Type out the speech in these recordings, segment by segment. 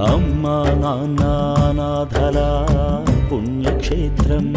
అమ్మా నాన్న నాథల పుణ్యక్షేత్రం.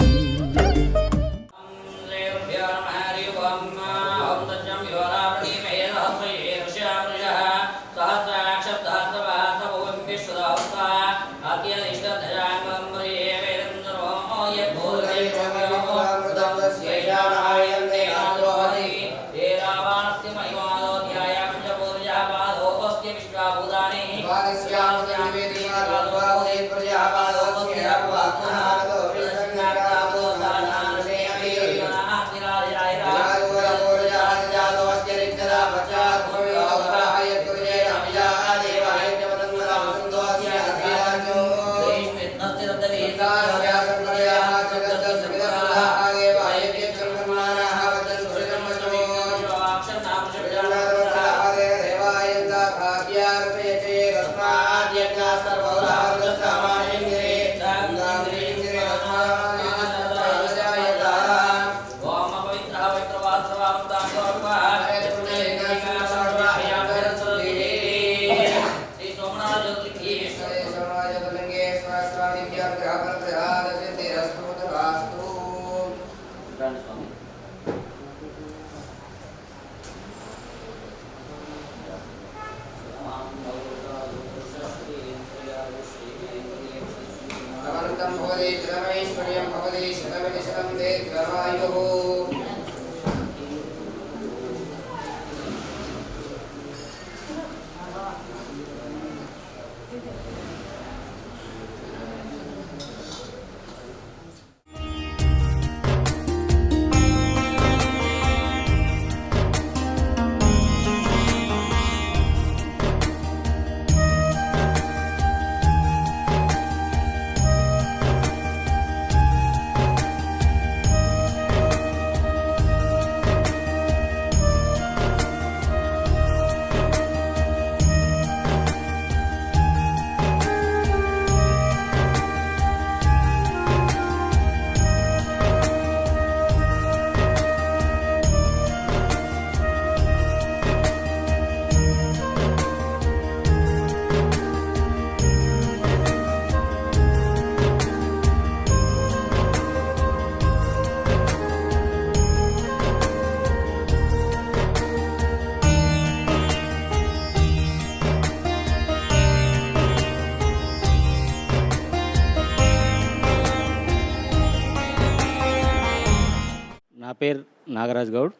నా పేరు నాగరాజ్ గౌడ్.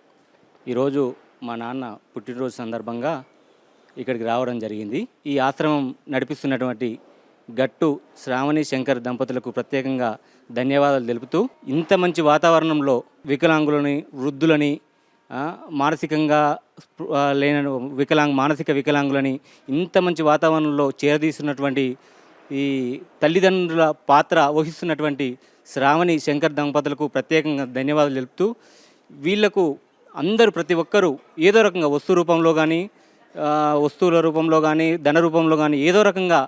ఈరోజు మా నాన్న పుట్టినరోజు సందర్భంగా ఇక్కడికి రావడం జరిగింది. ఈ ఆశ్రమం నడిపిస్తున్నటువంటి గట్టు శ్రావణి శంకర్ దంపతులకు ప్రత్యేకంగా ధన్యవాదాలు తెలుపుతూ, ఇంత మంచి వాతావరణంలో వికలాంగులని, వృద్ధులని, మానసికంగా లేని మానసిక వికలాంగులని ఇంత మంచి వాతావరణంలో చేరదీస్తున్నటువంటి ఈ తల్లిదండ్రుల పాత్ర వహిస్తున్నటువంటి శ్రావణి శంకర్ దంపతులకు ప్రత్యేకంగా ధన్యవాదాలు తెలుపుతూ, వీళ్లకు అందరూ ప్రతి ఒక్కరూ ఏదో రకంగా వస్తువుల రూపంలో కానీ ధన రూపంలో కానీ ఏదో రకంగా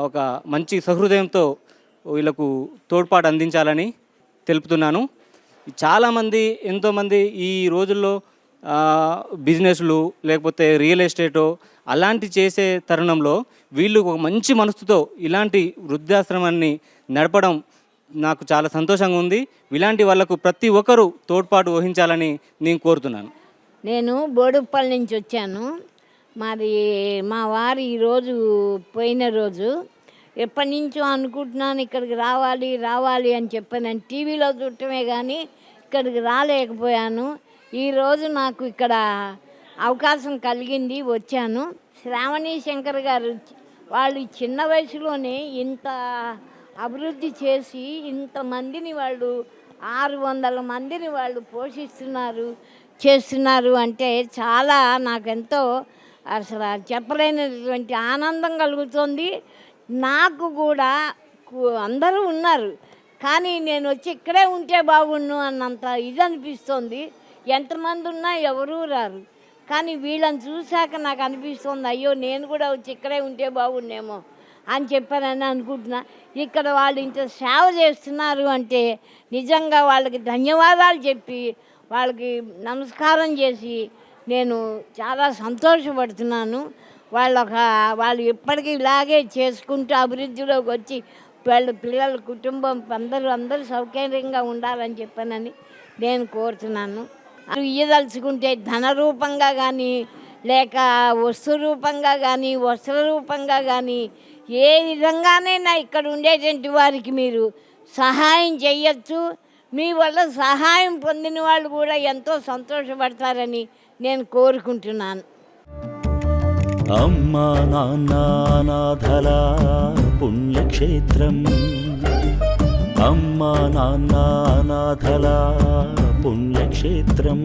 ఒక మంచి సహృదయంతో వీళ్ళకు తోడ్పాటు అందించాలని తెలుపుతున్నాను. చాలామంది ఎంతోమంది ఈ రోజుల్లో బిజినెస్లు లేకపోతే రియల్ ఎస్టేటో అలాంటి చేసే తరుణంలో వీళ్ళు ఒక మంచి మనసుతో ఇలాంటి వృద్ధాశ్రమాన్ని నడపడం నాకు చాలా సంతోషంగా ఉంది. ఇలాంటి వాళ్ళకు ప్రతి ఒక్కరూ తోడ్పాటు వహించాలని నేను కోరుతున్నాను. నేను బోడుప్పల్ నుంచి వచ్చాను. మరి మా వారు ఈరోజు పోయిన రోజు ఎప్పటి నుంచో అనుకుంటున్నాను ఇక్కడికి రావాలి అని చెప్పాను. టీవీలో చూడటమే కానీ ఇక్కడికి రాలేకపోయాను. ఈరోజు నాకు ఇక్కడ అవకాశం కలిగింది, వచ్చాను. శ్రావణి శంకర్ గారు వాళ్ళు చిన్న వయసులోనే ఇంత అభివృద్ధి చేసి ఇంతమందిని వాళ్ళు 600 మందిని వాళ్ళు చేస్తున్నారు అంటే చాలా నాకెంతో అసలు చెప్పలేనటువంటి ఆనందం కలుగుతుంది. నాకు కూడా అందరూ ఉన్నారు, కానీ నేను వచ్చి ఇక్కడే ఉంటే బాగుండు అన్నంత ఇది అనిపిస్తుంది. ఎంతమంది ఉన్నా ఎవరూ రారు, కానీ వీళ్ళని చూశాక నాకు అనిపిస్తుంది, అయ్యో నేను కూడా వచ్చి ఇక్కడే ఉంటే బాగుండేమో అని చెప్పానని అనుకుంటున్నా. ఇక్కడ వాళ్ళు ఇంత సేవ చేస్తున్నారు అంటే నిజంగా వాళ్ళకి ధన్యవాదాలు చెప్పి వాళ్ళకి నమస్కారం చేసి నేను చాలా సంతోషపడుతున్నాను. వాళ్ళు ఇప్పటికీ ఇలాగే చేసుకుంటూ అభివృద్ధిలోకి వచ్చి వాళ్ళ పిల్లల కుటుంబం అందరూ సౌకర్యంగా ఉండాలని చెప్పానని నేను కోరుతున్నాను. ఇయ్యదలుచుకుంటే ధన రూపంగా కానీ లేక వస్తు రూపంగా కానీ వస్త్ర రూపంగా కానీ ఏ విధంగానైనా ఇక్కడ ఉండేటువంటి వారికి మీరు సహాయం చేయొచ్చు. మీ వల్ల సహాయం పొందిన వాళ్ళు కూడా ఎంతో సంతోషపడతారని నేను కోరుకుంటున్నాను. అమ్మా నాన్న అనాథల పుణ్యక్షేత్రం, అమ్మా నాన్న అనాథల పుణ్యక్షేత్రం.